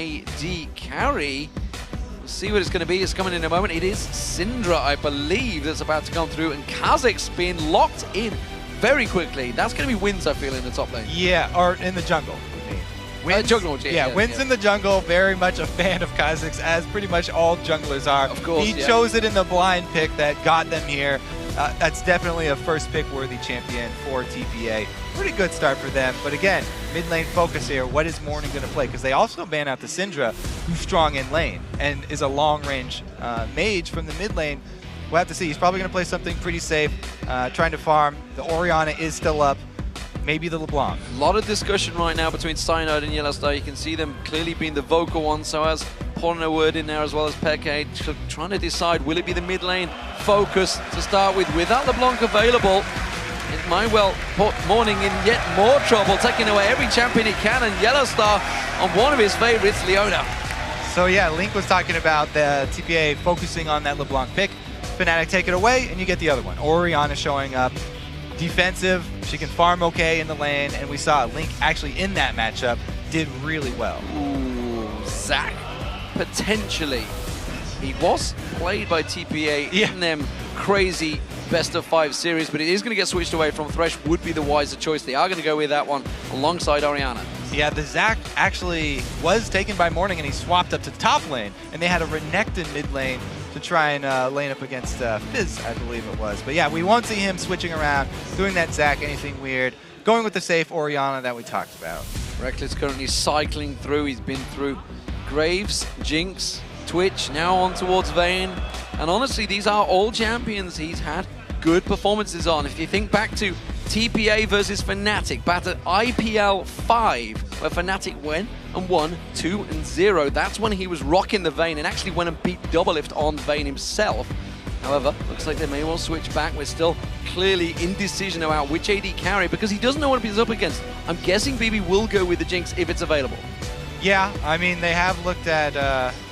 AD carry. We'll see what it's going to be. It's coming in a moment. It is Syndra, I believe, that's about to come through, and Kha'Zix being locked in very quickly. That's going to be Wins, I feel, in the top lane. Yeah, or in the jungle. Juggernaut, Wins in the jungle, very much a fan of Kha'Zix, as pretty much all junglers are. Of course, he chose it in the blind pick that got them here. That's definitely a first pick worthy champion for TPA. Pretty good start for them, but again, mid lane focus here. What is Morning going to play? Because they also ban out the Syndra, who's strong in lane and is a long range mage from the mid lane. We'll have to see. He's probably going to play something pretty safe, trying to farm. The Orianna is still up. Maybe the LeBlanc. A lot of discussion right now between Cyanide and Yellowstar. You can see them clearly being the vocal ones, so as pouring a word in there as well as Peke, trying to decide, will it be the mid lane focus to start with? Without LeBlanc available, it might well put Morning in yet more trouble, taking away every champion he can, and Yellowstar on one of his favorites, Leona. So yeah, Link was talking about the TPA focusing on that LeBlanc pick. Fnatic take it away, and you get the other one. Orianna showing up. Defensive, she can farm okay in the lane, and we saw Link actually in that matchup did really well. Ooh, Zach, potentially. He was played by TPA in them crazy best-of-5 series, but it is going to get switched away from Thresh. Would be the wiser choice. They are going to go with that one alongside Orianna. Yeah, the Zac actually was taken by Morning, and he swapped up to top lane, and they had a Renekton mid lane to try and lane up against Fizz, I believe it was. But yeah, we won't see him switching around, doing that Zac, anything weird. Going with the safe Orianna that we talked about. Reckless currently cycling through. He's been through Graves, Jinx, Twitch, now on towards Vayne. And honestly, these are all champions he's had good performances on. If you think back to TPA versus Fnatic, back at IPL 5, where Fnatic went and won 2-0. That's when he was rocking the Vayne and actually went and beat Doublelift on Vayne himself. However, looks like they may well switch back. We're still clearly indecision about which AD carry because he doesn't know what he's up against. I'm guessing BB will go with the Jinx if it's available. Yeah, I mean, they have looked at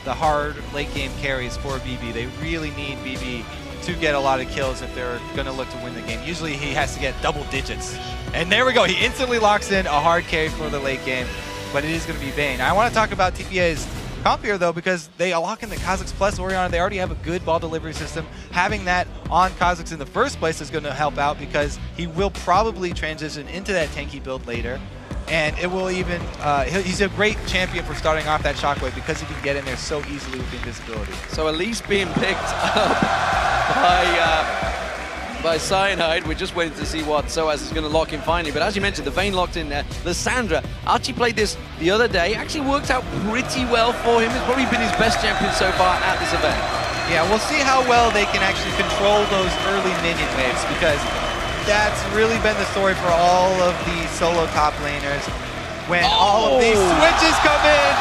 the hard late game carries for BB. They really need BB to get a lot of kills if they're going to look to win the game. Usually he has to get double digits. And there we go. He instantly locks in a hard carry for the late game, but it is going to be Vayne. I want to talk about TPA's comp here, though, because they lock in the Kha'Zix plus Orianna. They already have a good ball delivery system. Having that on Kha'Zix in the first place is going to help out because he will probably transition into that tanky build later. And it will even, he's a great champion for starting off that Shockwave because he can get in there so easily with invisibility. So Elise being picked up by Cyanide. We're just waiting to see what Soaz is going to lock in finally. But as you mentioned, the Vayne locked in there. Lissandra actually played this the other day. Actually worked out pretty well for him. It's probably been his best champion so far at this event. Yeah, we'll see how well they can actually control those early minion waves because that's really been the story for all of the solo top laners. When all of these switches come in.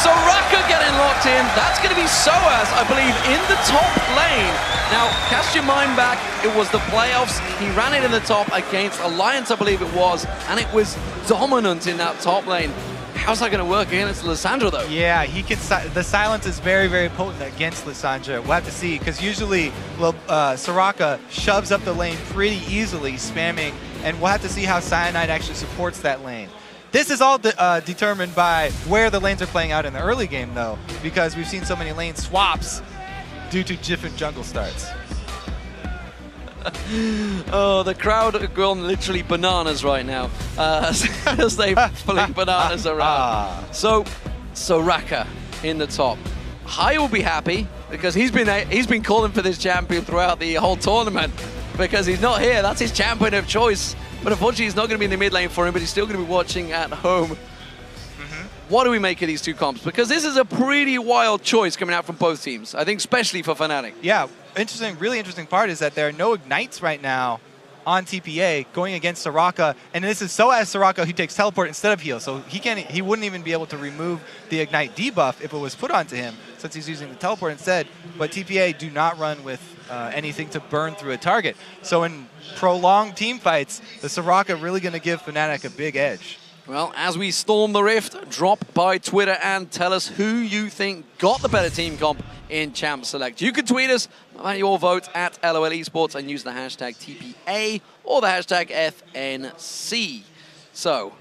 Soraka getting locked in. That's going to be Soaz, I believe, in the top lane. Now, cast your mind back. It was the playoffs. He ran it in the top against Alliance, I believe it was, and it was dominant in that top lane. How's that going to work against Lissandra, though? Yeah, he can. The silence is very, very potent against Lissandra. We'll have to see, because usually Soraka shoves up the lane pretty easily, spamming, and we'll have to see how Cyanide actually supports that lane. This is all determined by where the lanes are playing out in the early game, though, because we've seen so many lane swaps due to different jungle starts. Oh, the crowd are going literally bananas right now as they fling bananas around. So, Soraka in the top. Hai will be happy because he's been calling for this champion throughout the whole tournament because he's not here. That's his champion of choice. But unfortunately, he's not going to be in the mid lane for him, but he's still going to be watching at home. What do we make of these two comps? Because this is a pretty wild choice coming out from both teams, I think, especially for Fnatic. Yeah, really interesting part is that there are no Ignites right now on TPA going against Soraka, and this is Soaz Soraka who takes teleport instead of heal, so he wouldn't even be able to remove the Ignite debuff if it was put onto him, since he's using the teleport instead. But TPA do not run with anything to burn through a target. So in prolonged team fights, the Soraka really going to give Fnatic a big edge. Well, as we storm the Rift, drop by Twitter and tell us who you think got the better team comp in Champ Select. You can tweet us about your vote at LOL Esports and use the hashtag TPA or the hashtag FNC. So,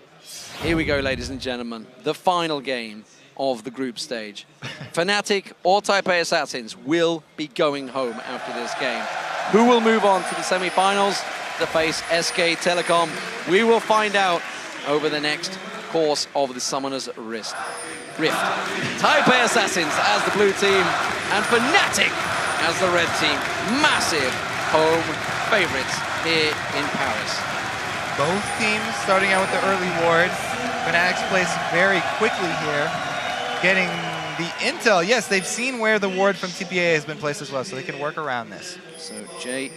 here we go, ladies and gentlemen. The final game of the group stage. Fnatic or Taipei Assassins will be going home after this game. Who will move on to the semi-finals to face SK Telecom? We will find out over the next course of the Summoner's Rift. Taipei Assassins as the blue team and Fnatic as the red team. Massive home favorites here in Paris. Both teams starting out with the early wards. Fnatic's place very quickly here, getting the intel. Yes, they've seen where the ward from TPA has been placed as well, so they can work around this. So Jay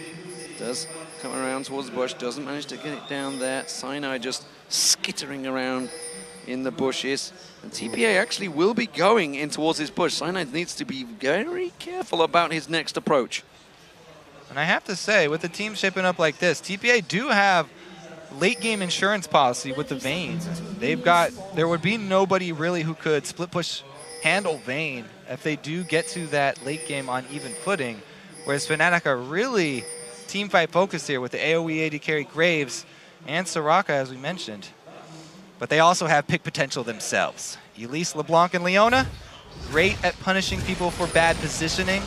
does come around towards the bush, doesn't manage to get it down there. Cyanide just skittering around in the bushes. And TPA actually will be going in towards his bush. Cyanide needs to be very careful about his next approach. And I have to say, with the team shaping up like this, TPA do have late game insurance policy with the Vayne. There would be nobody really who could split push handle Vayne if they do get to that late game on even footing. Whereas Fnatic are really team fight focused here with the AoE AD carry Graves and Soraka, as we mentioned. But they also have pick potential themselves. Elise, LeBlanc, and Leona, great at punishing people for bad positioning.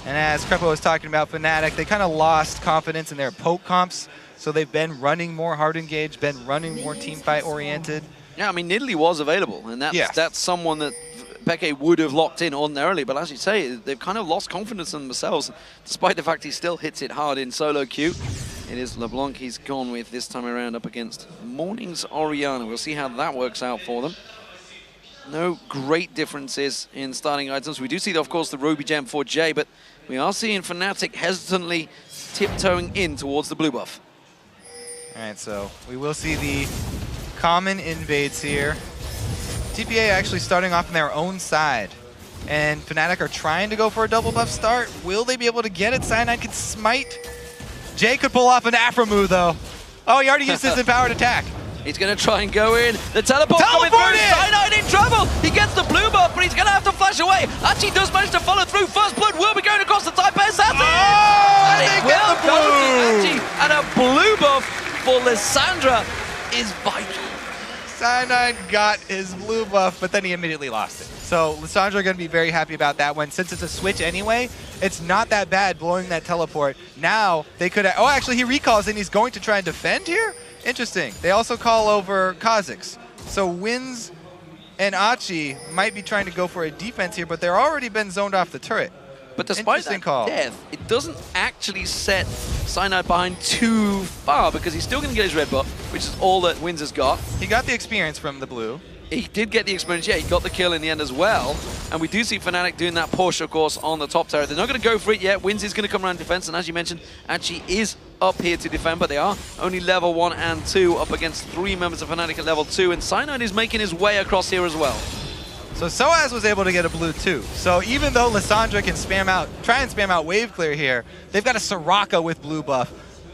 And as Crepo was talking about, Fnatic, they kind of lost confidence in their poke comps, so they've been running more hard engaged, been running more team fight oriented. Yeah, I mean, Nidalee was available, and that's someone that Peke would have locked in ordinarily, but as you say, they've kind of lost confidence in themselves, despite the fact he still hits it hard in solo queue. It is LeBlanc he's gone with this time around up against Morning's Orianna. We'll see how that works out for them. No great differences in starting items. We do see, of course, the Ruby Gem for Jay, but we are seeing Fnatic hesitantly tiptoeing in towards the blue buff. All right, so we will see the common invades here. TPA actually starting off on their own side. And Fnatic are trying to go for a double buff start. Will they be able to get it? Cyanide can smite. Jay could pull off an Afro move, though. Oh, he already used his empowered attack. He's going to try and go in. The teleport coming through. Cyanide in trouble. He gets the blue buff, but he's going to have to flash away. Archie does manage to follow through. First blood will be going across the Taipei Assassins. Oh, and it will go to Archie. And a blue buff for Lissandra is vital. Cyanide got his blue buff, but then he immediately lost it. So Lissandra are going to be very happy about that one. Since it's a switch anyway, it's not that bad blowing that teleport. Now they could have, oh, actually he recalls and he's going to try and defend here? Interesting. They also call over Kha'Zix. So Wins and Achi might be trying to go for a defense here, but they're already been zoned off the turret. But despite that death, it doesn't actually set Cyanide behind too far because he's still going to get his red buff, which is all that Wins has got. He got the experience from the blue. He did get the experience, yeah, he got the kill in the end as well. And we do see Fnatic doing that push, of course, on the top turret. They're not going to go for it yet. Wins is going to come around defense, and as you mentioned, Achi is up here to defend, but they are only level 1 and 2 up against 3 members of Fnatic at level 2, and Cyanide is making his way across here as well. So Soaz was able to get a blue too. So even though Lissandra can try and spam out wave clear here, they've got a Soraka with blue buff.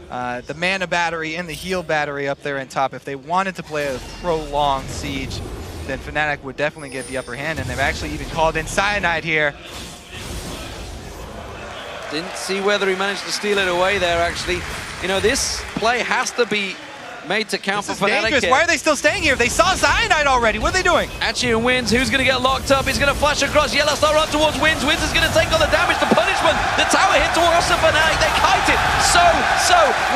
The mana battery and the heal battery up there in top. If they wanted to play a prolonged siege, then Fnatic would definitely get the upper hand, and they've actually even called in Cyanide here. Didn't see whether he managed to steal it away there, actually. You know, this play has to be made to count for Fnatic. Why are they still staying here? They saw Cyanide already. What are they doing? Achi and Wins, who's going to get locked up? He's going to flash across. Yellow Star run towards Wins. Wins is going to take on the damage, the punishment. The tower hit towards the Fnatic. They kite it so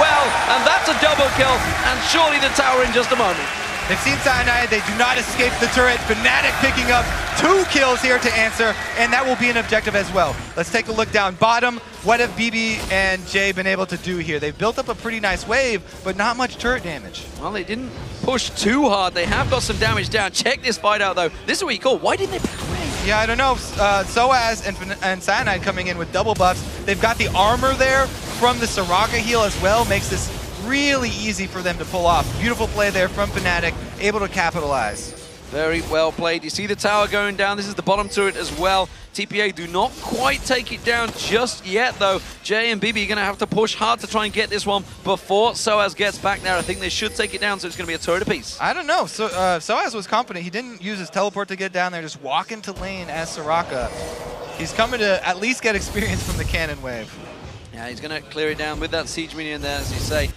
well. And that's a double kill. And surely the tower in just a moment. They've seen Cyanide, they do not escape the turret. Fnatic picking up 2 kills here to answer, and that will be an objective as well. Let's take a look down bottom. What have BB and Jay been able to do here? They've built up a pretty nice wave, but not much turret damage. Well, they didn't push too hard. They have got some damage down. Check this fight out, though. This is what you call, why didn't they back away? Yeah, I don't know. Soaz and Cyanide coming in with double buffs. They've got the armor there from the Soraka heal as well. Makes this really easy for them to pull off. Beautiful play there from Fnatic, able to capitalize. Very well played. You see the tower going down. This is the bottom turret as well. TPA do not quite take it down just yet, though. Jay and BB are going to have to push hard to try and get this one before Soaz gets back there. I think they should take it down, so it's going to be a turret apiece. I don't know. So, Soaz was confident. He didn't use his teleport to get down there, just walk into lane as Soraka. He's coming to at least get experience from the cannon wave. Yeah, he's going to clear it down with that siege minion there, as you say.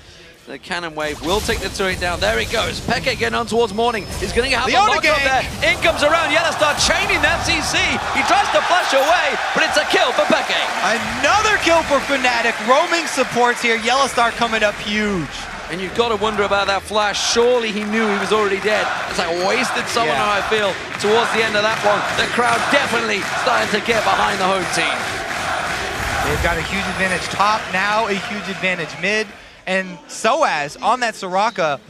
The cannon wave will take the turret down. There he goes. Peke getting on towards Morning. He's going to have a lock up there. In comes around. Yellowstar chaining that CC. He tries to flash away, but it's a kill for Peke. Another kill for Fnatic. Roaming supports here. Yellowstar coming up huge. And you've got to wonder about that flash. Surely he knew he was already dead. It's like wasted someone, I feel, towards the end of that one. The crowd definitely starting to get behind the home team. They've got a huge advantage top, now a huge advantage mid. And Soaz on that Soraka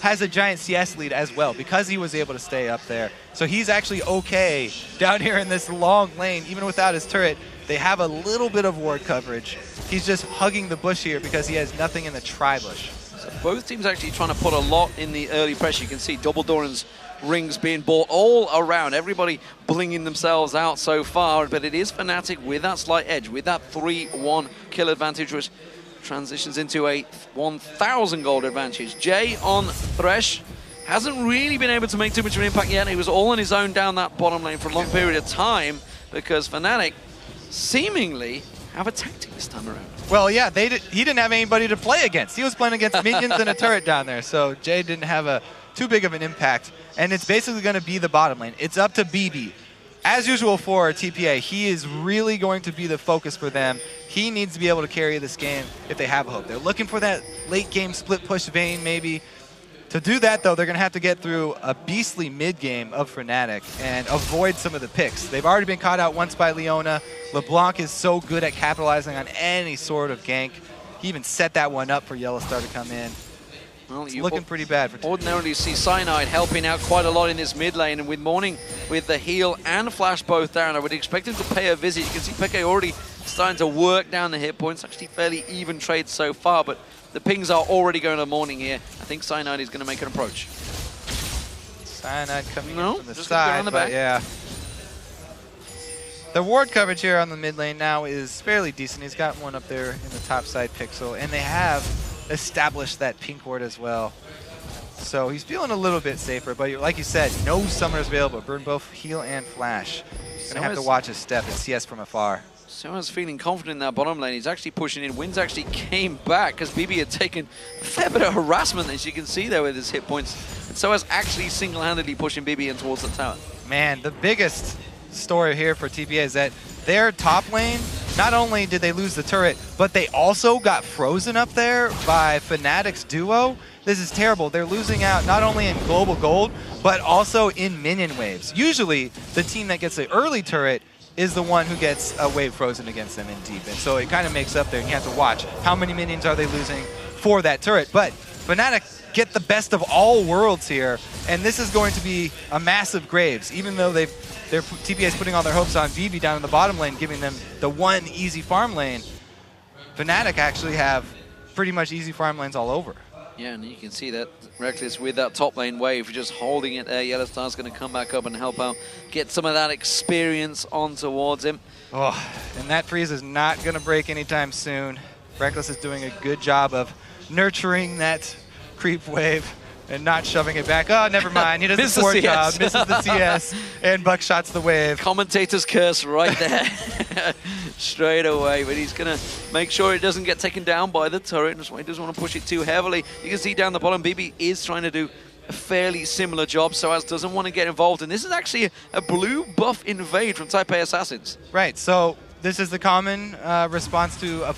has a giant CS lead as well because he was able to stay up there. So he's actually okay down here in this long lane, even without his turret. They have a little bit of ward coverage. He's just hugging the bush here because he has nothing in the tri-bush. So both teams actually trying to put a lot in the early pressure. You can see Double Doran's rings being bought all around. Everybody blinging themselves out so far, but it is Fnatic with that slight edge, with that 3-1 kill advantage, which transitions into a 1,000 gold advantage. Jay on Thresh hasn't really been able to make too much of an impact yet. He was all on his own down that bottom lane for a long period of time because Fnatic seemingly have a tactic this time around. Well, yeah, he didn't have anybody to play against. He was playing against minions and a turret down there, so Jay didn't have too big of an impact. And it's basically going to be the bottom lane. It's up to BB. As usual for TPA, he is really going to be the focus for them. He needs to be able to carry this game if they have a hope. They're looking for that late game split push Vayne maybe. To do that, though, they're going to have to get through a beastly mid game of Fnatic and avoid some of the picks. They've already been caught out once by Leona. LeBlanc is so good at capitalizing on any sort of gank. He even set that one up for Yellowstar to come in. Well, it's looking pretty bad for TPA. Ordinarily see Cyanide helping out quite a lot in this mid lane, and with Morning with the heal and flash both down, I would expect him to pay a visit. You can see Peke already starting to work down the hit points. Actually fairly even trade so far, but the pings are already going to Morning here. I think Cyanide is going to make an approach. Cyanide coming in from the side, but yeah. The ward coverage here on the mid lane now is fairly decent. He's got one up there in the top side pixel, and they have established that pink ward as well. So he's feeling a little bit safer, but like you said, no summoners available. Burn both heal and flash. Gonna have to watch his step and CS from afar. Soa's feeling confident in that bottom lane. He's actually pushing in. Wins actually came back because BB had taken a fair bit of harassment, as you can see there with his hit points. And Soa's actually single-handedly pushing BB in towards the tower. Man, the biggest story here for TPA is that their top lane, not only did they lose the turret, but they also got frozen up there by Fnatic's duo. This is terrible. They're losing out not only in global gold, but also in minion waves. Usually, the team that gets the early turret is the one who gets a wave frozen against them in deep. And so it kind of makes up there, and you have to watch how many minions are they losing for that turret. But Fnatic get the best of all worlds here, and this is going to be a massive Graves, even though their TPA is putting all their hopes on BB down in the bottom lane, giving them the one easy farm lane. Fnatic actually have pretty much easy farm lanes all over. Yeah, and you can see that Reckless with that top lane wave, just holding it there. Yellowstar's going to come back up and help out, get some of that experience on towards him. Oh, and that freeze is not going to break anytime soon. Reckless is doing a good job of nurturing that creep wave and not shoving it back. Oh, never mind. He does the poor job, misses the CS, and buckshots the wave. Commentator's curse right there. Straight away, but he's going to make sure it doesn't get taken down by the turret. He doesn't want to push it too heavily. You can see down the bottom, BB is trying to do a fairly similar job. Soaz doesn't want to get involved, and this is actually a blue buff invade from Taipei Assassins. Right, so this is the common response to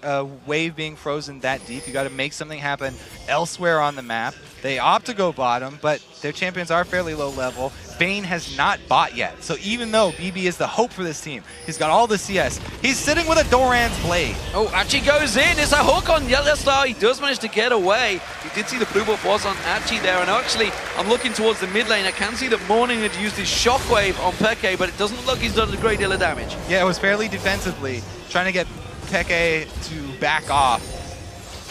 a wave being frozen that deep. You got to make something happen elsewhere on the map. They opt to go bottom, but their champions are fairly low level. Vayne has not bought yet. So even though BB is the hope for this team, he's got all the CS. He's sitting with a Doran's Blade. Oh, Archie goes in. It's a hook on Yellowstar. He does manage to get away. You did see the blue buff was on Archie there. And actually, I'm looking towards the mid lane. I can see that Morning had used his shockwave on Peke, but it doesn't look like he's done a great deal of damage. Yeah, it was fairly defensively, trying to get Peke to back off.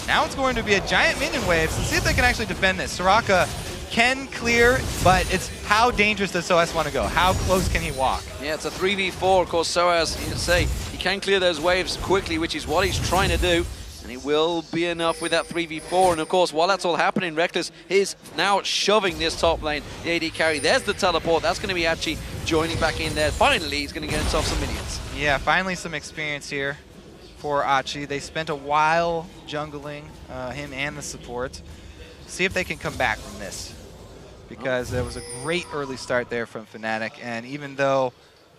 Now it's going to be a giant minion wave, so see if they can actually defend this. Soraka can clear, but it's how dangerous does Soaz want to go? How close can he walk? Yeah, it's a 3v4. Of course, Soaz, you can say, he can clear those waves quickly, which is what he's trying to do. And it will be enough with that 3v4. And of course, while that's all happening, Reckless is now shoving this top lane, the AD carry. There's the teleport. That's going to be Archie joining back in there. Finally, he's going to get himself some minions. Yeah, finally some experience here for Achi. They spent a while jungling him and the support. See if they can come back from this, because there was a great early start there from Fnatic, and even though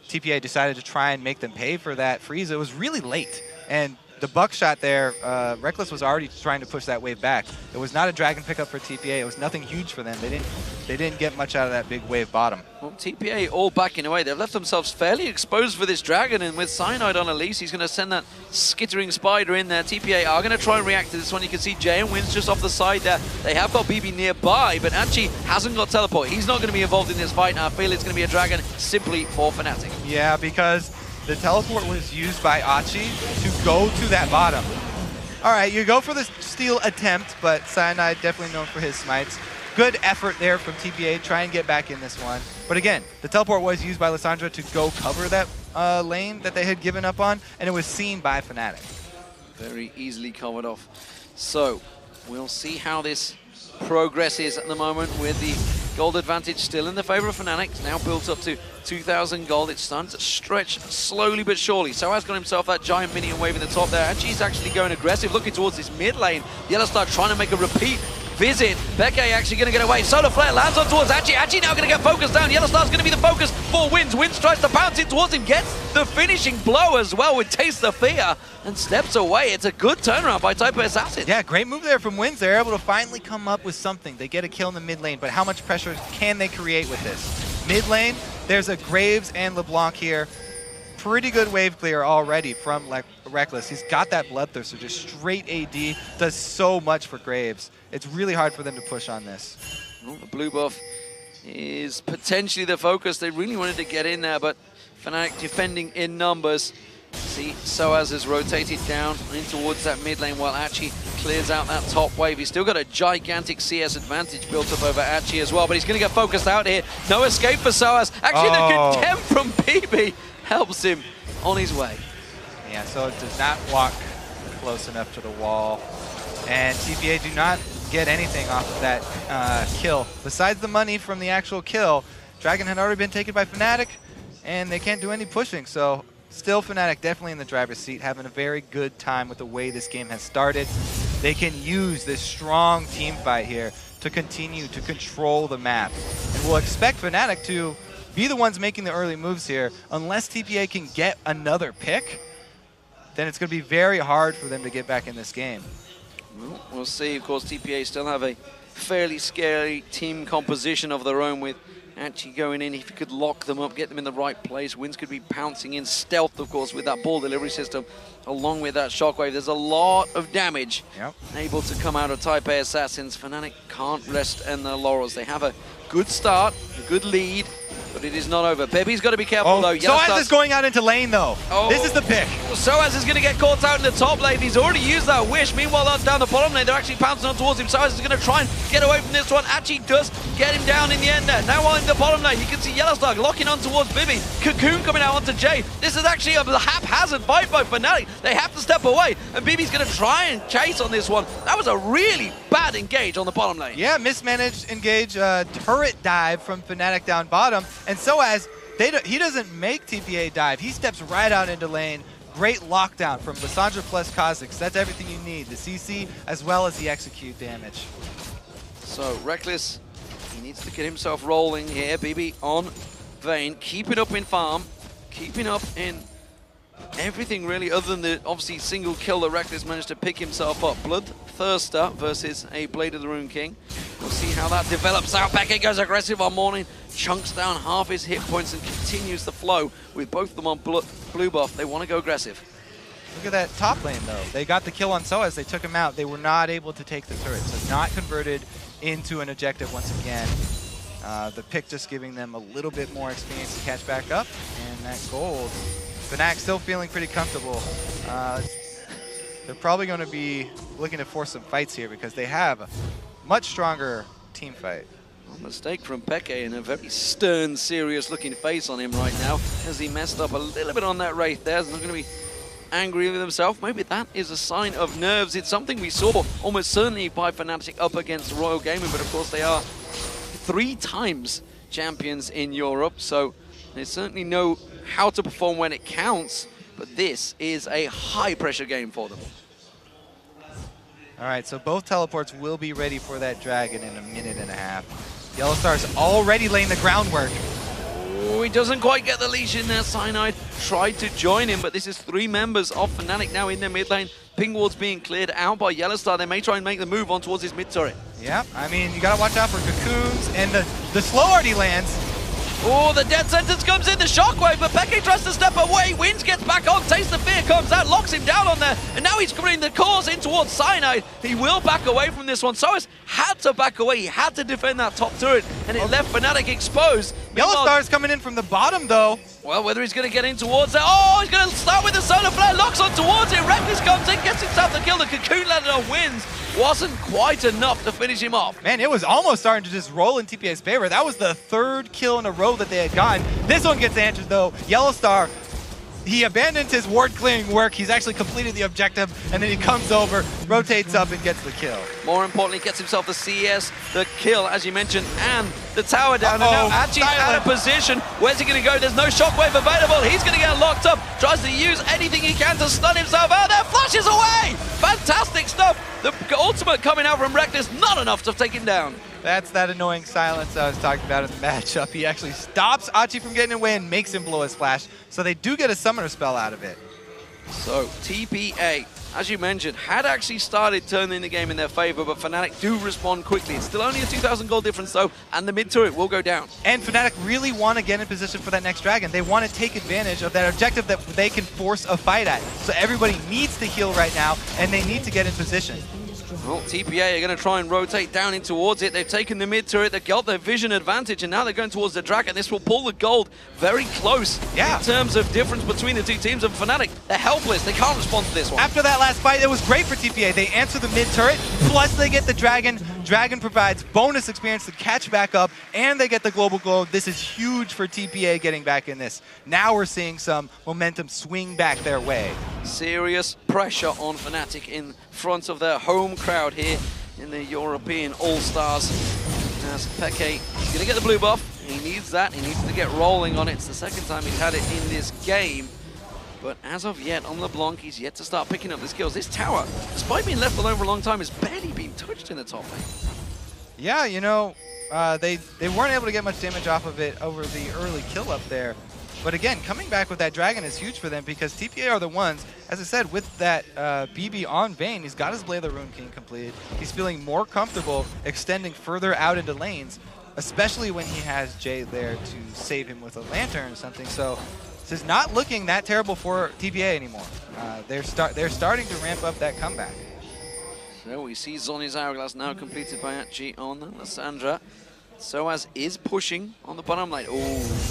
TPA decided to try and make them pay for that freeze, it was really late. And the buckshot there, Reckless was already trying to push that wave back. It was not a dragon pickup for TPA. It was nothing huge for them. They didn't get much out of that big wave bottom. Well, TPA all backing away. They've left themselves fairly exposed for this dragon, and with Cyanide on Elise, he's going to send that skittering spider in there. TPA are going to try and react to this one. You can see Jay and Wins just off the side there. They have got BB nearby, but Archie hasn't got teleport. He's not going to be involved in this fight, and I feel it's going to be a dragon simply for Fnatic. Yeah, because the teleport was used by Achi to go to that bottom. All right, you go for the steal attempt, but Cyanide definitely known for his smites. Good effort there from TPA, try and get back in this one. But again, the teleport was used by Lissandra to go cover that lane that they had given up on, and it was seen by Fnatic. Very easily covered off. So, we'll see how this progresses at the moment with the gold advantage still in the favor of Fnatic. It's now built up to 2,000 gold. It's starting to stretch slowly but surely. So has got himself that giant minion wave in the top there. Archie's actually going aggressive, looking towards this mid lane. Yellowstar trying to make a repeat visit. Peke actually going to get away. Solar Flare lands on towards Archie. Archie now going to get focused down. Yellowstar's going to be the focus for Wins. Wins tries to bounce in towards him, gets the finishing blow as well with Taste of Fear, and steps away. It's a good turnaround by Taipei Assasins. Yeah, great move there from Wins. They're able to finally come up with something. They get a kill in the mid lane, but how much pressure can they create with this? Mid lane, there's a Graves and LeBlanc here. Pretty good wave clear already from Reckless. He's got that Bloodthirster, just straight AD, does so much for Graves. It's really hard for them to push on this. Well, the blue buff is potentially the focus. They really wanted to get in there, but Fnatic defending in numbers. See, Soaz has rotated down in towards that mid lane while Archie clears out that top wave. He's still got a gigantic CS advantage built up over Archie as well, but he's going to get focused out here. No escape for Soaz. Actually, the contempt from BB helps him on his way. Yeah, so it does not walk close enough to the wall. And TPA do not get anything off of that kill. Besides the money from the actual kill, Dragon had already been taken by Fnatic, and they can't do any pushing. So still Fnatic definitely in the driver's seat, having a very good time with the way this game has started. They can use this strong team fight here to continue to control the map. And we'll expect Fnatic to be the ones making the early moves here. Unless TPA can get another pick, then it's going to be very hard for them to get back in this game. We'll see. Of course, TPA still have a fairly scary team composition of their own, with actually going in. If you could lock them up, get them in the right place, Wins could be pouncing in stealth, of course, with that ball delivery system, along with that shockwave. There's a lot of damage able to come out of Taipei Assassins. Fnatic can't rest on their laurels. They have a good start, a good lead, but it is not over. Pepe's got to be careful, though. Soaz is going out into lane, though. This is the pick. Soaz is going to get caught out in the top lane. He's already used that wish. Meanwhile, down the bottom lane, they're actually pouncing on towards him. Soaz is going to try and get away from this one. Actually does get him down in the end there. Now on the bottom lane, you can see Yellowstar locking on towards Bibi. Cocoon coming out onto Jay. This is actually a haphazard fight by Fnatic. They have to step away, and Bibi's going to try and chase on this one. That was a really bad engage on the bottom lane. Yeah, mismanaged engage, turret dive from Fnatic down bottom, and Soaz, he doesn't make TPA dive. He steps right out into lane. Great lockdown from Lissandra plus Kha'Zix. That's everything you need, the CC as well as the execute damage. So Reckless, he needs to get himself rolling here. BB on Vayne, keeping up in farm, keeping up in everything really, other than the obviously single kill that Reckless managed to pick himself up. Bloodthirster versus a Blade of the Rune King. We'll see how that develops out. Beckett goes aggressive on Morning, chunks down half his hit points and continues the flow with both of them on blue buff. They want to go aggressive. Look at that top lane, though. They got the kill on Soaz. They took him out. They were not able to take the turret, so not converted into an objective once again. The pick just giving them a little bit more experience to catch back up, and that gold. Fnatic still feeling pretty comfortable. They're probably going to be looking to force some fights here because they have a much stronger team fight. A mistake from Peke, and a very stern, serious-looking face on him right now as he messed up a little bit on that Wraith there. He's not going to be angry with himself. Maybe that is a sign of nerves. It's something we saw almost certainly by Fnatic up against Royal Gaming, but of course they are 3 times champions in Europe, so they certainly know how to perform when it counts. But but this is a high-pressure game for them. All right, so both teleports will be ready for that dragon in a minute and a half. Yellowstar's already laying the groundwork. Oh, he doesn't quite get the leash in there. Cyanide tried to join him, but this is 3 members of Fnatic now in their mid lane. Ping ward's being cleared out by Yellowstar. They may try and make the move on towards his mid turret. Yeah, I mean, you gotta watch out for cocoons, and the slow already lands. Oh, the death sentence comes in, the shockwave, but Peke tries to step away. Wins gets back on, Taste the Fear comes out, locks him down on there, and now he's bringing the cause in towards Cyanide. He will back away from this one. Soaz had to back away. He had to defend that top turret, and it left Fnatic exposed. Yellowstar's coming in from the bottom, though. Well, whether he's going to get in towards that. Oh, he's going to start with the solar flare, locks on towards it. Reckless comes in, gets himself the kill. The cocoon landed on Wins. Wasn't quite enough to finish him off. Man, it was almost starting to just roll in TPA's favor. That was the 3rd kill in a row that they had gotten. This one gets answered, though. Yellowstar, he abandoned his ward clearing work. He's actually completed the objective, and then he comes over, rotates up, and gets the kill. More importantly, gets himself the CS, the kill, as you mentioned, and the tower down. And now Achi's out of position. Where's he going to go? There's no shockwave available. He's going to get locked up. Tries to use anything he can to stun himself out there. Flashes away. Fantastic stuff. The ultimate coming out from Reckless, not enough to take him down. That's that annoying silence I was talking about in the matchup. He actually stops Achi from getting away and makes him blow his flash. So they do get a summoner spell out of it. So TPA, as you mentioned, had actually started turning the game in their favor, but Fnatic do respond quickly. It's still only a 2,000 gold difference though, and the mid turret will go down. And Fnatic really want to get in position for that next dragon. They want to take advantage of that objective that they can force a fight at. So everybody needs to heal right now, and they need to get in position. Well, TPA are going to try and rotate down in towards it. They've taken the mid turret, they've got their vision advantage, and now they're going towards the dragon. This will pull the gold very close in terms of difference between the two teams. And Fnatic, they're helpless. They can't respond to this one. After that last fight, it was great for TPA. They answer the mid turret, plus they get the dragon. Dragon provides bonus experience to catch back up, and they get the global gold. This is huge for TPA getting back in this. Now we're seeing some momentum swing back their way. Serious pressure on Fnatic in front of their home crowd here in the European All-Stars. As Peke is going to get the blue buff. He needs that. He needs to get rolling on it. It's the 2nd time he's had it in this game. But as of yet, on LeBlanc, he's yet to start picking up the skills. This tower, despite being left alone for a long time, has barely been touched in the top lane. Yeah, you know, they weren't able to get much damage off of it over the early kill up there. But again, coming back with that dragon is huge for them because TPA are the ones, as I said, with that BB on Vayne, he's got his Blade of the Rune King completed. He's feeling more comfortable extending further out into lanes, especially when he has Jay there to save him with a lantern or something. So this is not looking that terrible for TPA anymore. They're starting to ramp up that comeback. So we see Zhonya's Hourglass now completed by Achi on Lissandra. Soaz is pushing on the bottom lane. Oh.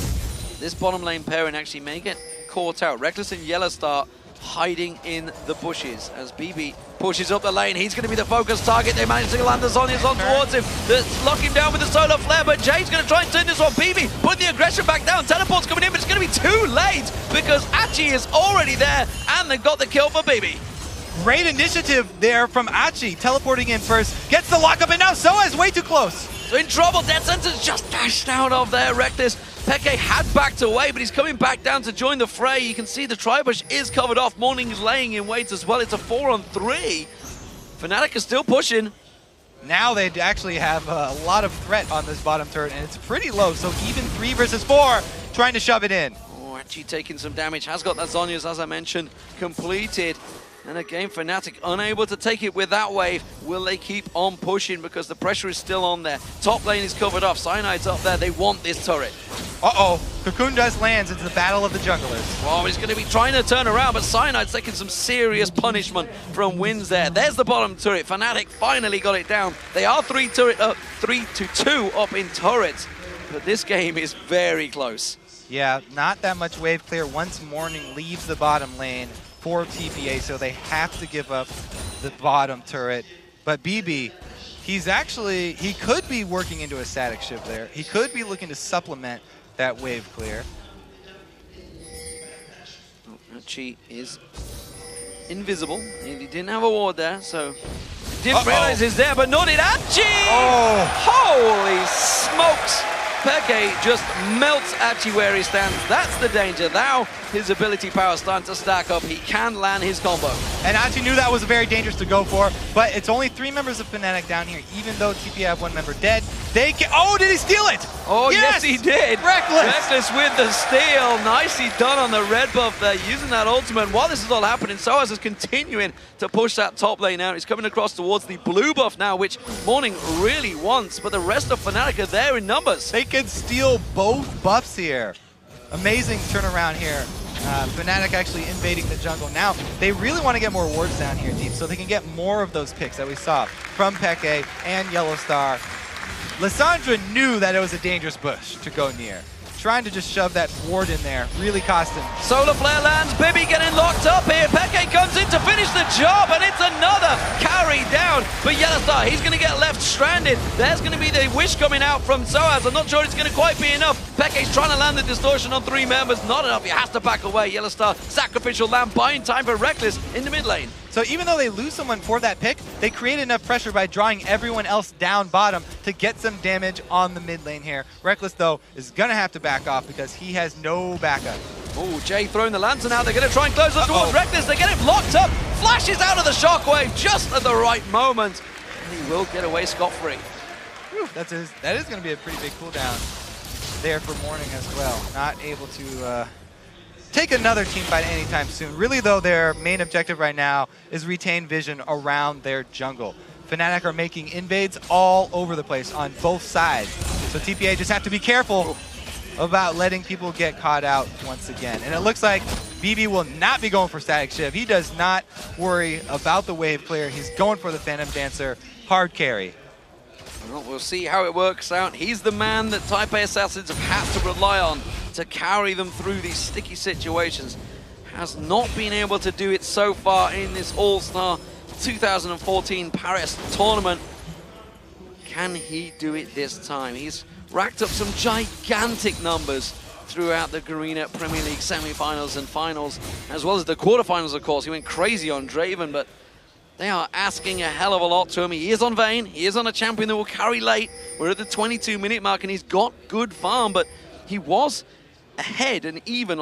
This bottom lane pairing actually may get caught out. Reckless and Yellowstar hiding in the bushes as BB pushes up the lane. He's going to be the focus target. They manage to land the Zhonya's on towards him. They lock him down with the solar flare, but Jay's going to try and turn this on. BB put the aggression back down. Teleport's coming in, but it's going to be too late because Achi is already there and they've got the kill for BB. Great initiative there from Achi, teleporting in first, gets the lockup, and now Soaz way too close. So in trouble, Death Sentence just dashed out of there. Reckless. Peke had backed away, but he's coming back down to join the fray. You can see the Tribush is covered off. Morning is laying in wait as well. It's a 4-on-3. Fnatic is still pushing. Now they actually have a lot of threat on this bottom turret, and it's pretty low. So even 3 versus 4, trying to shove it in. Oh, actually taking some damage. Has got that Zhonya's, as I mentioned, completed. And again, Fnatic unable to take it with that wave. Will they keep on pushing because the pressure is still on there? Top lane is covered off. Cyanide's up there. They want this turret. Uh-oh. Cocoon does lands into the battle of the junglers. Oh, he's going to be trying to turn around, but Cyanide's taking some serious punishment from Wins there. There's the bottom turret. Fnatic finally got it down. They are 3-2 up in turrets, but this game is very close. Yeah, not that much wave clear once Morning leaves the bottom lane for TPA, so they have to give up the bottom turret. But BB, he could be working into a static shift there. He could be looking to supplement that wave clear. Oh, Achi is invisible. He didn't have a ward there, so didn't realize he's there, but nor did Achi! Oh! Holy smokes! Peke just melts Achi where he stands. That's the danger. Now his ability power starting to stack up. He can land his combo. And Achi knew that was very dangerous to go for, but it's only 3 members of Fnatic down here. Even though TPA have 1 member dead, they can. Oh, did he steal it? Oh, yes he did. Reckless. Reckless with the steal. Nicely done on the red buff there, using that ultimate. And while this is all happening, Soaz is continuing to push that top lane out. He's coming across towards the blue buff now, which Morning really wants, but the rest of Fnatic are there in numbers. They can steal both buffs here. Amazing turnaround here. Fnatic actually invading the jungle. Now, they really want to get more wards down here deep so they can get more of those picks that we saw from Peke and Yellowstar. Lissandra knew that it was a dangerous bush to go near. Trying to just shove that ward in there really cost him. Solar Flare lands, Bibi getting locked up here. Peke comes in to finish the job, and it's another carry down. But Yellowstar, he's going to get left stranded. There's going to be the wish coming out from Soaz. I'm not sure it's going to quite be enough. Peke's trying to land the distortion on 3 members. Not enough. He has to back away. Yellowstar, sacrificial lamb, buying time for Reckless in the mid lane. So even though they lose someone for that pick, they create enough pressure by drawing everyone else down bottom to get some damage on the mid lane here. Reckless, though, is going to have to back off because he has no backup. Oh, Jay throwing the lantern out. They're going to try and close up towards Reckless. They get him locked up. Flashes out of the shockwave just at the right moment. And he will get away scot-free. That is going to be a pretty big cooldown there for Morning as well. Not able to take another team fight anytime soon. Really, though, their main objective right now is retain vision around their jungle. Fnatic are making invades all over the place on both sides. So TPA just have to be careful about letting people get caught out once again. And it looks like BB will not be going for Static Shiv. He does not worry about the wave clear. He's going for the Phantom Dancer hard carry. Well, we'll see how it works out. He's the man that Taipei Assassins have had to rely on to carry them through these sticky situations. Has not been able to do it so far in this All-Star 2014 Paris tournament. Can he do it this time? He's racked up some gigantic numbers throughout the Garena Premier League semi-finals and finals, as well as the quarterfinals, of course. He went crazy on Draven, but they are asking a hell of a lot to him. He is on Vayne. He is on a champion that will carry late. We're at the 22-minute mark, and he's got good farm, but he was ahead and even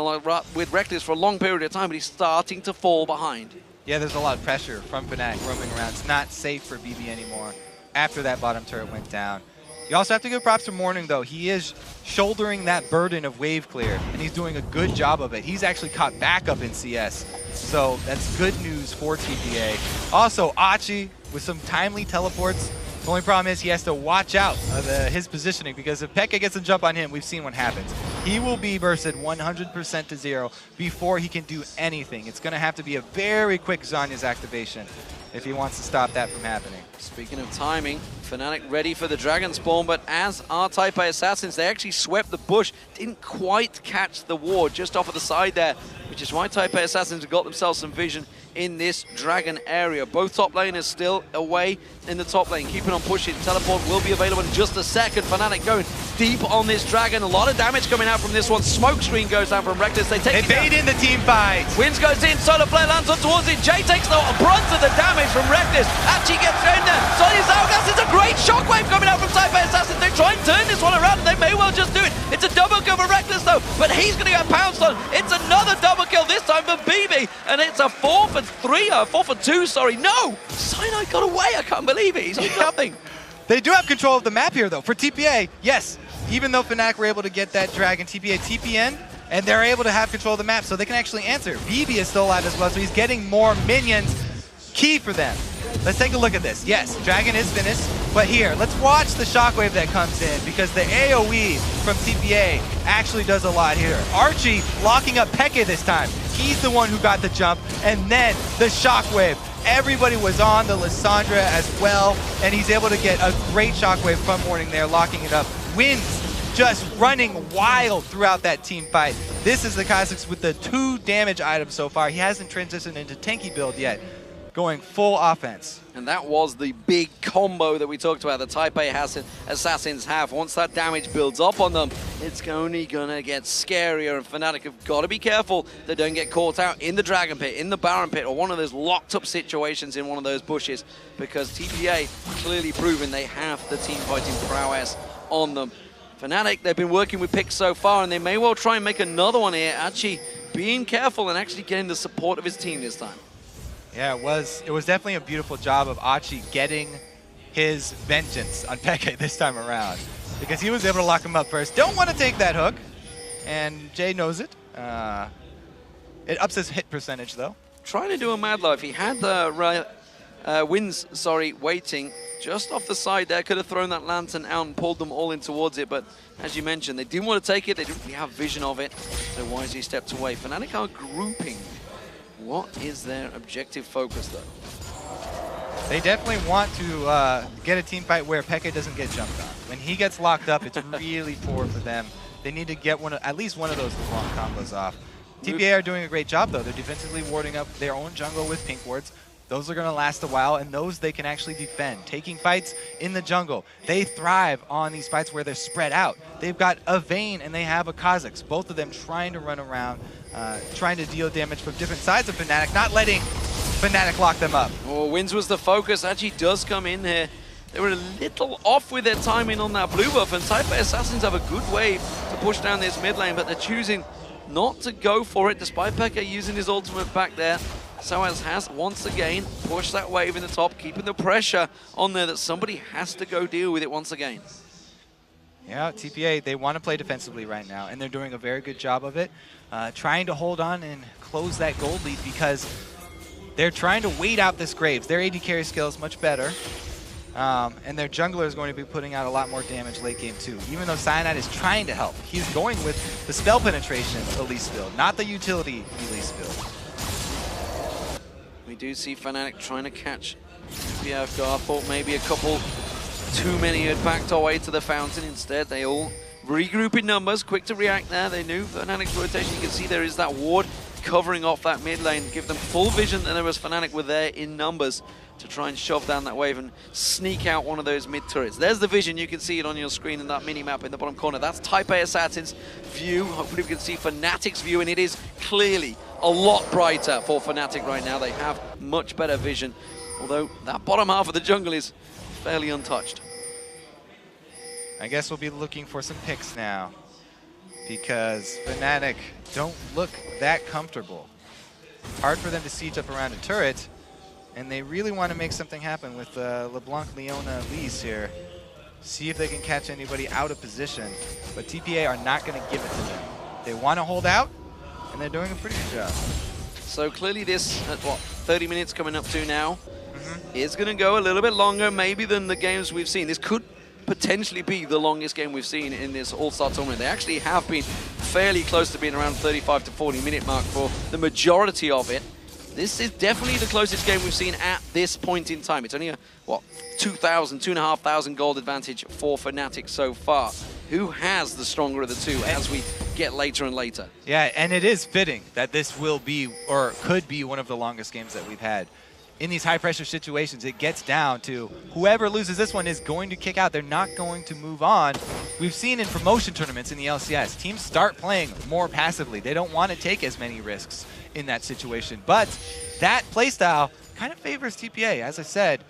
with Reckless for a long period of time, but he's starting to fall behind. Yeah, there's a lot of pressure from Fnatic roaming around. It's not safe for BB anymore after that bottom turret went down. You also have to give props to Morning, though. He is shouldering that burden of wave clear, and he's doing a good job of it. He's actually caught backup in CS, so that's good news for TPA. Also, Achi with some timely teleports. The only problem is he has to watch out of his positioning, because if Pekka gets a jump on him, we've seen what happens. He will be bursted 100% to 0 before he can do anything. It's going to have to be a very quick Zhonya's activation if he wants to stop that from happening. Speaking of timing, Fnatic ready for the Dragon Spawn, but as are Taipei Assassins, they actually swept the bush, didn't quite catch the ward just off of the side there, which is why Taipei Assassins have got themselves some vision in this Dragon area. Both top laners still away in the top lane, keeping on pushing. Teleport will be available in just a second. Fnatic going deep on this Dragon. A lot of damage coming out from this one. Smoke screen goes down from Reckless. They bait in the team fight. Wins goes in. Solar Flare lands on towards it. Jay takes the brunt of the damage from Reckless. Achi gets in there. Sonya's out. It's a great shockwave coming out from Taipei Assassins. They try and turn this one around, and they may well just do it. It's a double kill for Reckless, though, but he's going to get pounced on. It's another double kill, this time for BB, and it's a 4 for 2, sorry. No! Cyanide got away. I can't believe it. He's on nothing. They do have control of the map here, though. For TPA, yes, even though Fnatic were able to get that Dragon, TPA TPN, and they're able to have control of the map, so they can actually answer. BB is still alive as well, so he's getting more minions. Key for them. Let's take a look at this. Yes, Dragon is finished, but here, let's watch the shockwave that comes in, because the AoE from TPA actually does a lot here. Archie locking up Peke this time. He's the one who got the jump, and then the shockwave. Everybody was on the Lissandra as well, and he's able to get a great shockwave from Morning there, locking it up. Wins just running wild throughout that team fight. This is the Kha'Zix with the 2 damage items so far. He hasn't transitioned into tanky build yet, going full offense. And that was the big combo that we talked about, the Taipei Assassins have. Once that damage builds up on them, it's only gonna get scarier, and Fnatic have got to be careful they don't get caught out in the Dragon Pit, in the Baron Pit, or one of those locked up situations in one of those bushes, because TPA clearly proven they have the team fighting prowess on them. Fnatic, they've been working with picks so far, and they may well try and make another one here. Actually being careful and actually getting the support of his team this time. Yeah, it was definitely a beautiful job of Achi getting his vengeance on Peke this time around, because he was able to lock him up first. Don't want to take that hook, and Jay knows it. It ups his hit percentage, though. Trying to do a mad life. He had the wins, waiting just off the side there. Could have thrown that lantern out and pulled them all in towards it, but as you mentioned, they didn't want to take it. They didn't really have vision of it, so wisely stepped away. Fnatic are grouping. What is their objective focus, though? They definitely want to get a team fight where Peke doesn't get jumped on. When he gets locked up, it's really poor for them. They need to get at least one of those long combos off. TPA are doing a great job, though. They're defensively warding up their own jungle with pink wards. Those are going to last a while, and those they can actually defend. Taking fights in the jungle. They thrive on these fights where they're spread out. They've got a Vayne and they have a Kha'Zix. Both of them trying to run around, trying to deal damage from different sides of Fnatic, not letting Fnatic lock them up. Oh, Wins was the focus. Actually does come in here. They were a little off with their timing on that blue buff, and Taipei Assassins have a good wave to push down this mid lane, but they're choosing not to go for it, despite Peke using his ultimate back there. Soaz has, once again, pushed that wave in the top, keeping the pressure on there that somebody has to go deal with it once again. Yeah, TPA, they want to play defensively right now, and they're doing a very good job of it, trying to hold on and close that gold lead because they're trying to wait out this Graves. Their AD carry skill is much better, and their jungler is going to be putting out a lot more damage late game too. Even though Cyanide is trying to help, he's going with the spell penetration Elise build, not the utility Elise build. We do see Fnatic trying to catch TPA off guard. Thought maybe a couple too many had backed away to the fountain. Instead, they all regroup in numbers, quick to react there. They knew Fnatic's rotation. You can see there is that ward covering off that mid lane, give them full vision, and there was Fnatic were there in numbers to try and shove down that wave and sneak out one of those mid turrets. There's the vision. You can see it on your screen in that mini map in the bottom corner. That's Taipei Assassin's view. Hopefully we can see Fnatic's view, and it is clearly a lot brighter for Fnatic right now. They have much better vision, although that bottom half of the jungle is fairly untouched. I guess we'll be looking for some picks now, because Fnatic don't look that comfortable. Hard for them to siege up around a turret, and they really want to make something happen with LeBlanc, Leona, Elise here. See if they can catch anybody out of position, but TPA are not going to give it to them. They want to hold out, and they're doing a pretty good job. So clearly this, at what, 30 minutes coming up to now, is going to go a little bit longer maybe than the games we've seen. This could potentially be the longest game we've seen in this All-Star tournament. They actually have been fairly close to being around 35 to 40 minute mark for the majority of it. This is definitely the closest game we've seen at this point in time. It's only a, what, 2,500 gold advantage for Fnatic so far. Who has the stronger of the two as we get later and later? Yeah, and it is fitting that this will be, or could be, one of the longest games that we've had. In these high-pressure situations, it gets down to whoever loses this one is going to kick out. They're not going to move on. We've seen in promotion tournaments in the LCS, teams start playing more passively. They don't want to take as many risks in that situation. But that playstyle kind of favors TPA. As I said,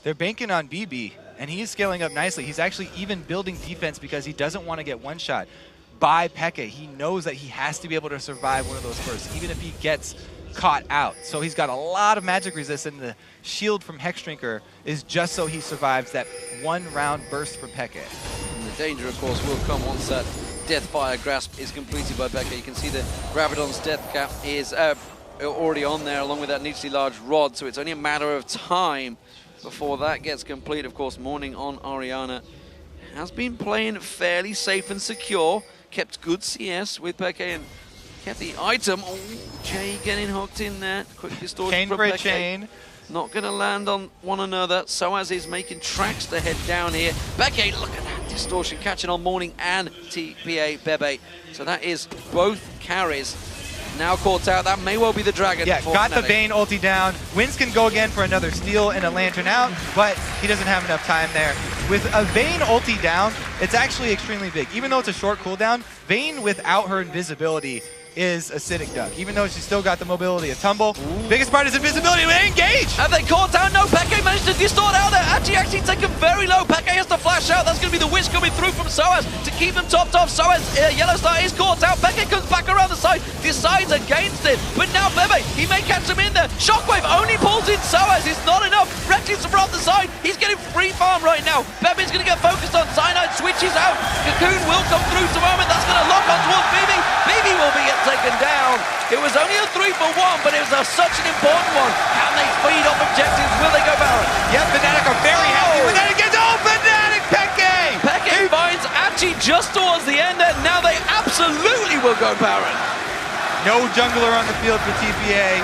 they're banking on BB, and he is scaling up nicely. He's actually even building defense because he doesn't want to get one-shot by Peke. He knows that he has to be able to survive one of those bursts, even if he gets caught out. So he's got a lot of magic resist, and the shield from Hexdrinker is just so he survives that one-round burst from Peke. And the danger, of course, will come once that Deathfire grasp is completed by Peke. You can see the Rabadon's death cap is already on there, along with that neatly large rod, so it's only a matter of time before that gets complete. Of course, Morning on Orianna has been playing fairly safe and secure, kept good CS with Peke, and kept the item. Oh, Jay getting hooked in there. Quick distortion Chain from for a Peke. chain. Not going to land on one another. Soaz is making tracks to head down here. Peke, look at that distortion catching on Morning and TPA Bebe. So that is both carries now caught out. That may well be the dragon. Yeah, for got Fnatic. the Vayne ulti down. Wins can go again for another steal and a lantern out, but he doesn't have enough time there. With a Vayne ulti down, it's actually extremely big. Even though it's a short cooldown, Vayne without her invisibility is acidic duck, even though she's still got the mobility of tumble. Biggest part is invisibility. They engage. Have they caught down? No, Peke managed to distort out there. Actually taken very low. Peke has to flash out. That's going to be the wish coming through from Soaz to keep them topped off. Soaz, Yellow Star is caught out. Peke comes back around the side, decides against it. But now Bebe, he may catch him in there. Shockwave only pulls in Soaz. It's not enough. Reckless from the side. He's getting free farm right now. Bebe's going to get focused on. Cyanide switches out. Cocoon will come through to moment. That's going to lock on towards BB. BB will be taken down. It was only a 3-for-1, but it was such an important one. Can they feed off objectives? Will they go Baron? Yep, Fnatic are very happy with that against Fnatic. Peke! Peke finds Achi just towards the end there. Now they absolutely will go Baron. No jungler on the field for TPA.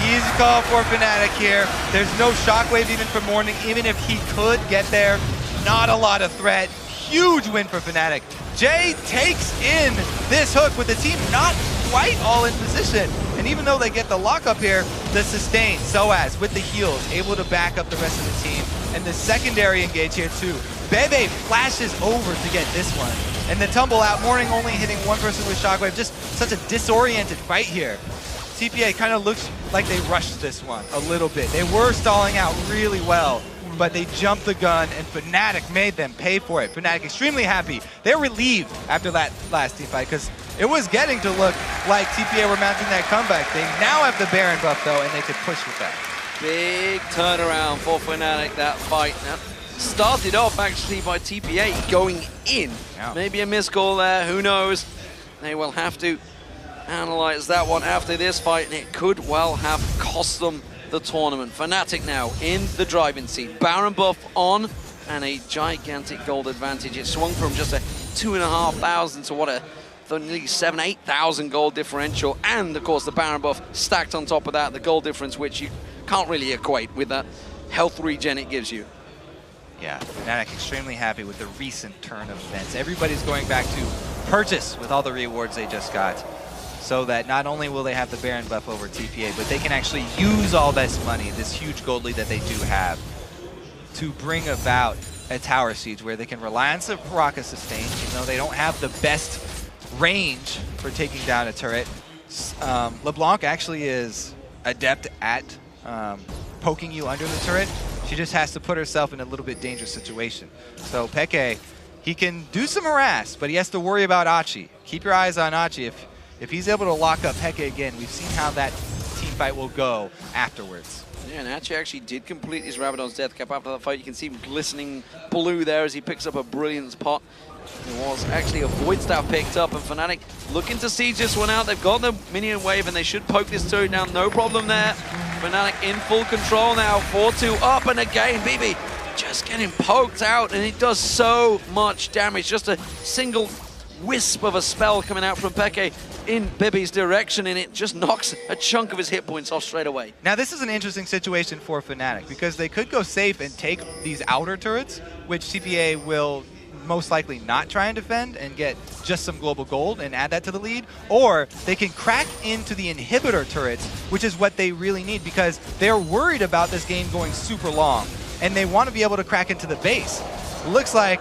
Easy call for Fnatic here. There's no Shockwave even for Morning. Even if he could get there, not a lot of threat. Huge win for Fnatic. Jay takes in this hook with the team not quite all in position. And even though they get the lockup here, the sustain, Soaz with the heals, able to back up the rest of the team. And the secondary engage here too. Bebe flashes over to get this one. And the tumble out, Morning only hitting one person with Shockwave. Just such a disoriented fight here. TPA kind of looks like they rushed this one a little bit. They were stalling out really well, but they jumped the gun, and Fnatic made them pay for it. Fnatic extremely happy. They're relieved after that last team fight, because it was getting to look like TPA were mounting that comeback. They now have the Baron buff, though, and they could push with that. Big turnaround for Fnatic, that fight. Now, started off, actually, by TPA going in. Yeah. Maybe a miscall there, who knows? They will have to analyze that one after this fight, and it could well have cost them the tournament. Fnatic now in the driving seat. Baron buff on, and a gigantic gold advantage. It swung from just a 2,500 to what a nearly 8,000 gold differential, and of course the Baron buff stacked on top of that, the gold difference, which you can't really equate with that health regen it gives you. Yeah, Fnatic extremely happy with the recent turn of events. Everybody's going back to purchase with all the rewards they just got, so that not only will they have the Baron buff over TPA, but they can actually use all this money, this huge gold lead that they do have, to bring about a tower siege where they can rely on Soraka sustain, even though they don't have the best range for taking down a turret. LeBlanc actually is adept at poking you under the turret. She just has to put herself in a little bit dangerous situation. So Peke, he can do some harass, but he has to worry about Achi. Keep your eyes on Achi. If he's able to lock up Peke again, we've seen how that team fight will go afterwards. Yeah, and Achi actually did complete his Rabadon's death cap after that fight. You can see him glistening blue there as he picks up a brilliant pot. There was actually a Void Staff picked up, and Fnatic looking to siege this one out. They've got the minion wave, and they should poke this turret down. No problem there. Fnatic in full control now. 4-2 up, and again, BB just getting poked out, and it does so much damage. Just a single wisp of a spell coming out from Peke in Bibi's direction, and it just knocks a chunk of his hit points off straight away. Now this is an interesting situation for Fnatic, because they could go safe and take these outer turrets, which TPA will most likely not try and defend and get just some global gold and add that to the lead, or they can crack into the inhibitor turrets, which is what they really need, because they're worried about this game going super long, and they want to be able to crack into the base. Looks like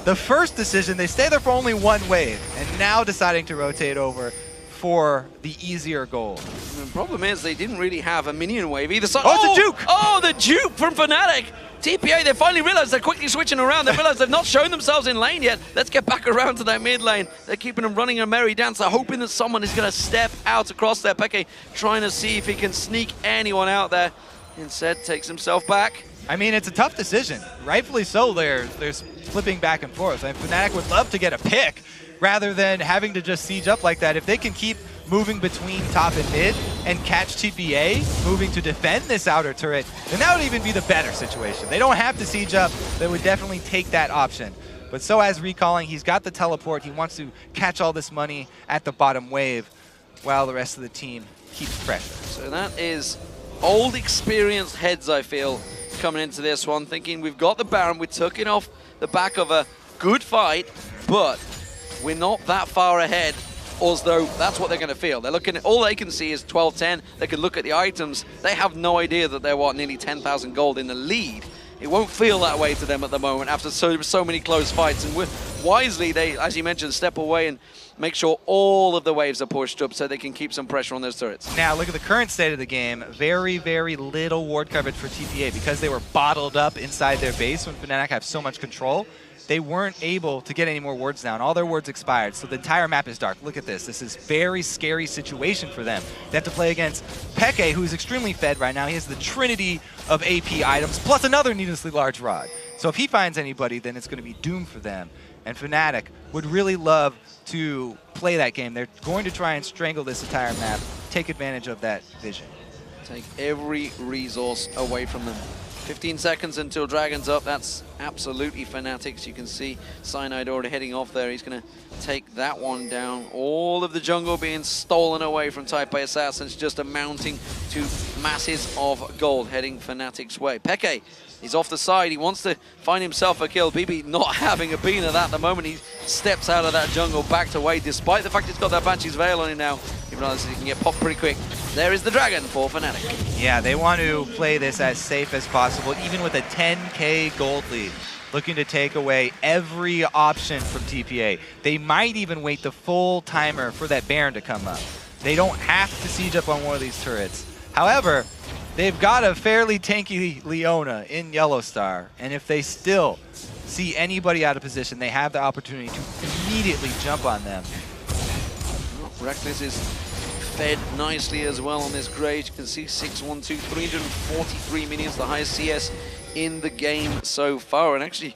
the first decision, they stay there for only one wave, and now deciding to rotate over for the easier gold. The problem is they didn't really have a minion wave either side. Oh, it's a juke! Oh, the juke from Fnatic! TPA, they finally realized they're quickly switching around. They realized they've not shown themselves in lane yet. Let's get back around to that mid lane. They're keeping them running a merry dance. They're hoping that someone is going to step out across there. Peke trying to see if he can sneak anyone out there. Instead, takes himself back. I mean, it's a tough decision. Rightfully so, they're flipping back and forth. And Fnatic would love to get a pick rather than having to just siege up like that. If they can keep moving between top and mid and catch TPA moving to defend this outer turret, then that would even be the better situation. They don't have to siege up. They would definitely take that option. But Soaz recalling, he's got the teleport. He wants to catch all this money at the bottom wave while the rest of the team keeps pressure. So that is old experienced heads, I feel, coming into this one, thinking we've got the Baron, we took it off the back of a good fight, but we're not that far ahead, as though that's what they're going to feel. They're looking at, all they can see is 12-10. They can look at the items. They have no idea that they're, what, nearly 10,000 gold in the lead. It won't feel that way to them at the moment after so many close fights, and wisely, they, as you mentioned, step away and make sure all of the waves are pushed up so they can keep some pressure on those turrets. Now, look at the current state of the game. Very, very little ward coverage for TPA because they were bottled up inside their base when Fnatic have so much control. They weren't able to get any more wards down. All their wards expired, so the entire map is dark. Look at this. This is a very scary situation for them. They have to play against Peke, who is extremely fed right now. He has the trinity of AP items, plus another needlessly large rod. So if he finds anybody, then it's going to be doomed for them. And Fnatic would really love to play that game. They're going to try and strangle this entire map, take advantage of that vision. Take every resource away from them. 15 seconds until Dragon's up. That's absolutely Fnatic's. You can see Cyanide already heading off there. He's going to take that one down. All of the jungle being stolen away from Taipei Assassins, just amounting to masses of gold heading Fnatic's way. Peke, he's off the side. He wants to find himself a kill. BB not having a bean of that at the moment. He steps out of that jungle, backed away, despite the fact he's got that Banshee's Veil on him now. He realizes he can get popped pretty quick. There is the Dragon for Fnatic. Yeah, they want to play this as safe as possible, even with a 10K gold lead. Looking to take away every option from TPA. They might even wait the full timer for that Baron to come up. They don't have to siege up on one of these turrets. However, they've got a fairly tanky Leona in Yellowstar, and if they still see anybody out of position, they have the opportunity to immediately jump on them. Reckless is fed nicely as well on this Graves. You can see 612, 343 minions, the highest CS in the game so far. And actually,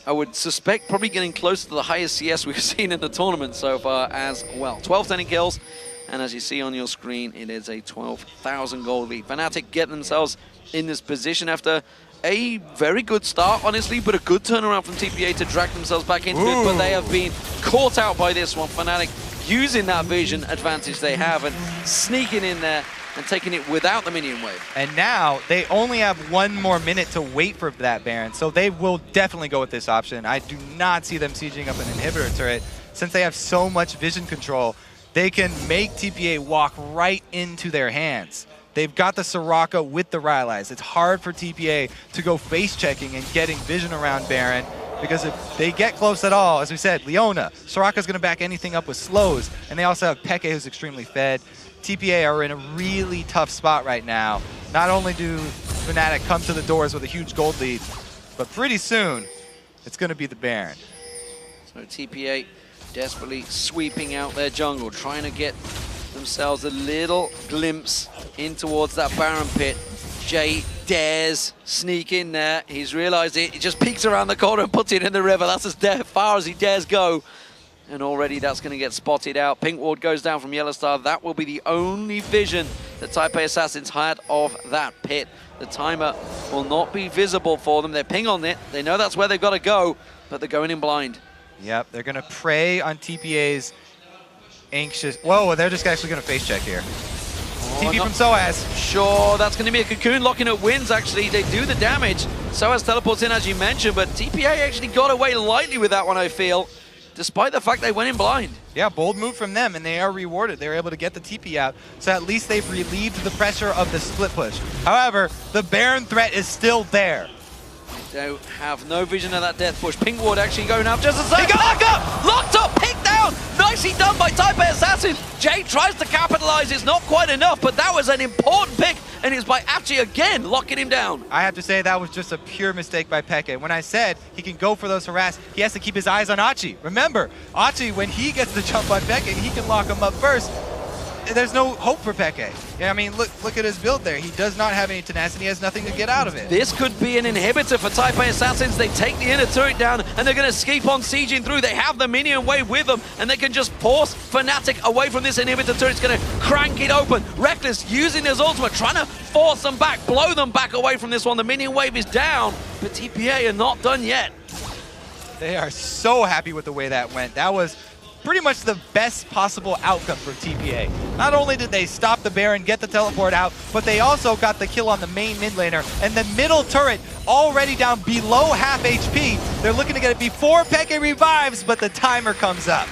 I would suspect probably getting close to the highest CS we've seen in the tournament so far as well. 12 standing kills. And as you see on your screen, it is a 12,000 gold lead. Fnatic get themselves in this position after a very good start, honestly, but a good turnaround from TPA to drag themselves back into it. But they have been caught out by this one. Fnatic using that vision advantage they have and sneaking in there and taking it without the minion wave. And now they only have 1 more minute to wait for that Baron, so they will definitely go with this option. I do not see them sieging up an inhibitor turret. Since they have so much vision control, they can make TPA walk right into their hands. They've got the Soraka with the Rylai's. It's hard for TPA to go face checking and getting vision around Baron, because if they get close at all, as we said, Leona, Soraka's going to back anything up with slows, and they also have Peke, who's extremely fed. TPA are in a really tough spot right now. Not only do Fnatic come to the doors with a huge gold lead, but pretty soon, it's going to be the Baron. So TPA desperately sweeping out their jungle, trying to get themselves a little glimpse in towards that Baron pit. Jay dares sneak in there. He's realized it. He just peeks around the corner and puts it in the river. That's as far as he dares go. And already that's going to get spotted out. Pink ward goes down from Yellowstar. That will be the only vision that Taipei Assassins had of that pit. The timer will not be visible for them. They're ping on it. They know that's where they've got to go, but they're going in blind. Yep, they're going to prey on TPA's anxious... Whoa, they're just actually going to face check here. TP from Soaz. Sure, that's going to be a cocoon locking at wins, actually. They do the damage. Soaz teleports in, as you mentioned, but TPA actually got away lightly with that one, I feel, despite the fact they went in blind. Yeah, bold move from them, and they are rewarded. They were able to get the TP out, so at least they've relieved the pressure of the split push. However, the Baron threat is still there. They have no vision of that death push. Pink ward actually going up just as they go. Locked up, picked down. Nicely done by Taipei Assassin. Jay tries to capitalize. It's not quite enough, but that was an important pick, and it's by Achi again locking him down. I have to say that was just a pure mistake by Peke. When I said he can go for those harass, he has to keep his eyes on Achi. Remember, Achi, when he gets the jump on Peke, he can lock him up first. There's no hope for Peke. Yeah, I mean, look at his build there. He does not have any tenacity. He has nothing to get out of it. This could be an inhibitor for Taipei Assassins. They take the inner turret down, and they're going to keep on sieging through. They have the minion wave with them, and they can just force Fnatic away from this inhibitor turret. It's going to crank it open. Reckless using his ultimate, trying to force them back, blow them back away from this one. The minion wave is down, but TPA are not done yet. They are so happy with the way that went. That was pretty much the best possible outcome for TPA. Not only did they stop the Baron, get the teleport out, but they also got the kill on the main mid laner, and the middle turret already down below half HP. They're looking to get it before Peke revives, but the timer comes up.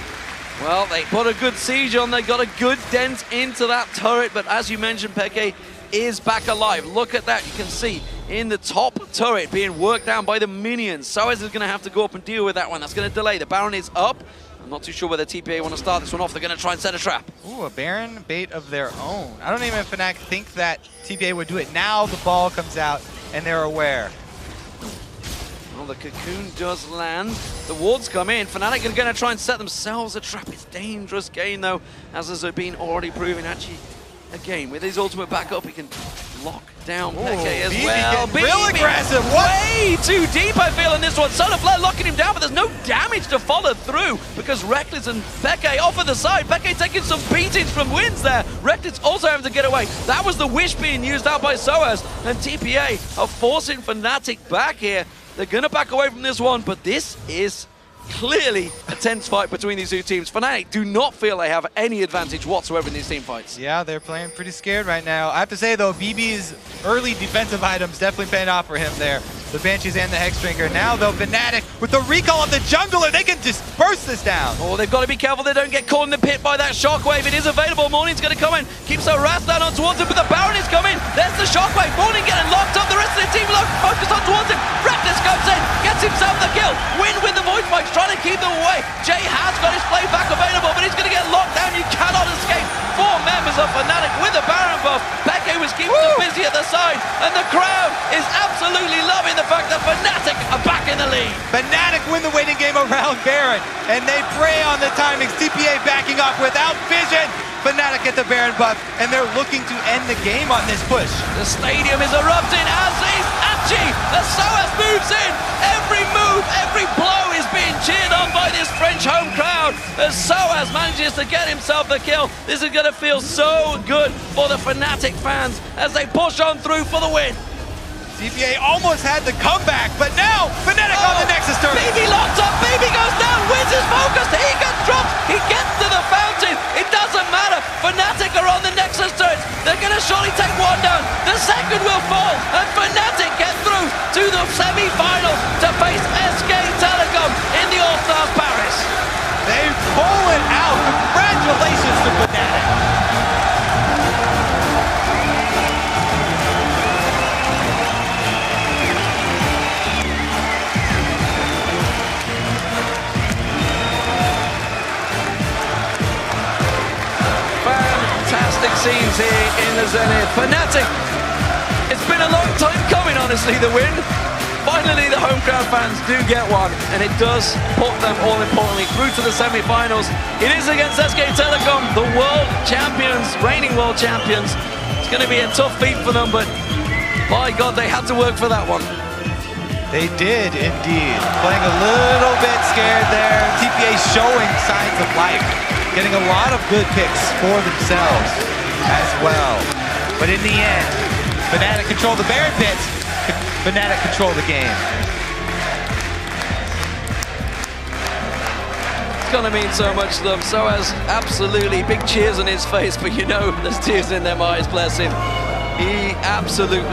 Well, they put a good siege on. They got a good dent into that turret, but as you mentioned, Peke is back alive. Look at that. You can see in the top turret being worked down by the minions. Soaz is going to have to go up and deal with that one. That's going to delay. The Baron is up. I'm not too sure whether TPA want to start this one off. They're going to try and set a trap. Ooh, a Baron bait of their own. I don't even Fnatic think that TPA would do it. Now the ball comes out and they're aware. Well, the cocoon does land. The wards come in. Fnatic are going to try and set themselves a trap. It's dangerous game, though, as has been already proven. Actually, again, with his ultimate back up, he can lock down Peke as well. Real aggressive. Way too deep, I feel, in this one. Solar Flare locking him down, but there's no damage to follow through because Reckless and Peke off of the side. Peke taking some beatings from wins there. Reckless also having to get away. That was the wish being used out by Soaz, and TPA are forcing Fnatic back here. They're going to back away from this one, but this is clearly a tense fight between these two teams. Fnatic do not feel they have any advantage whatsoever in these team fights. Yeah, they're playing pretty scared right now. I have to say, though, BB's early defensive items definitely paying off for him there. The Banshees and the Hexdrinker. Now, though, Fnatic with the recall of the jungler, they can just burst this down. Oh, they've got to be careful they don't get caught in the pit by that shockwave. It is available. Morning's going to come in. Keeps a wrath down on towards him, but the Baron is coming. There's the shockwave. Morning getting locked up. The rest of the team focused on towards him. Reckless comes in, gets himself the kill. Win with the voice spikes, trying to keep them away. Jay has got his play back available, but he's going to get locked down. You cannot escape. 4 members of Fnatic with the Baron buff. Peke was keeping them busy at the side, and the crowd is absolutely loving the fact that Fnatic are back in the lead. Fnatic win the waiting game around Baron, and they prey on the timings. TPA backing off without vision. Fnatic get the Baron buff, and they're looking to end the game on this push. The stadium is erupting as is Achi. As Soaz moves in, every move, every blow is being cheered on by this French home crowd. As Soaz manages to get himself the kill, this is going to feel so good for the Fnatic fans as they push on through for the win. TPA almost had the comeback, but now Fnatic on the Nexus turret. BB locks up, BB goes down, wins his focus, he gets dropped, he gets to the fountain, it doesn't matter. Fnatic are on the Nexus turret, they're going to surely take one down, the second will fall, and Fnatic get through to the semi-finals to face SK Telecom in the All-Stars Paris. They've pulled out, congratulations to Fnatic. Fantastic scenes here in the Zenith. Fnatic, it's been a long time coming, honestly, the win. Finally, the home crowd fans do get one, and it does put them, all importantly, through to the semi-finals. It is against SK Telecom, the world champions, reigning world champions. It's going to be a tough feat for them, but by God, they had to work for that one. They did, indeed. Playing a little bit scared there. TPA showing signs of life. Getting a lot of good picks for themselves as well. But in the end, Fnatic control the Baron pit. Fnatic control the game. It's going to mean so much to them. Soaz, absolutely big cheers on his face, but you know there's tears in them eyes, bless him. He absolutely